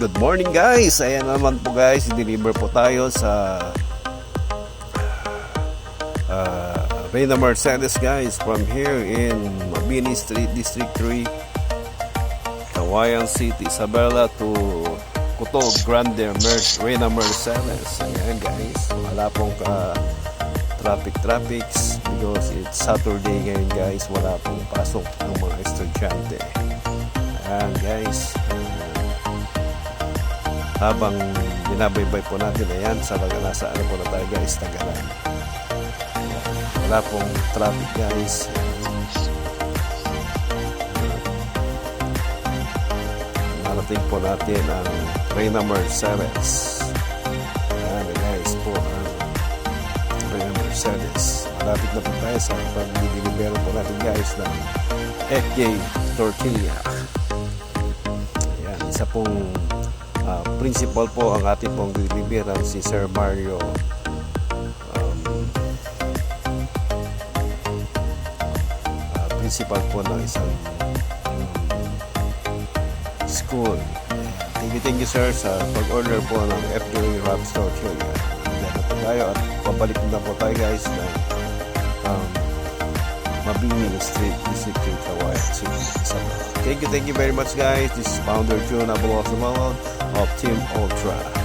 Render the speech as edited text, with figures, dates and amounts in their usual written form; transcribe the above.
Good morning guys. Ayan naman po guys, deliver po tayo sa Reyna Mercedes guys from here in Mabini Street, District 3, Kawayan City, Isabela to Cotog Grande, Reyna Mercedes. Ayan guys, wala pong traffics because it's Saturday ngayon guys, wala pong pasok ng mga estudyante. Ayan guys, habang binabaybay po natin, ayan, nasa ano po na tayo guys, Tagalan. Wala pong traffic guys. Narating po natin ang Reyna Mercedes. Ayan guys po ang Reyna Mercedes. Malapit na po tayo sa pag-deliver po natin guys ng FJ Tortilla. Ayan, isa pong principal po ang ating pong deliveran, si Sir Mario principal po ng isang school. Thank you sir sa pag-order po ng FJ Rap Store. Diyan na po tayo at pabalik na po tayo guys ng Mabini Street, District 3, Kawayan City, Isabela. Thank you very much guys. This is Founder June Abulo of Team Ultra.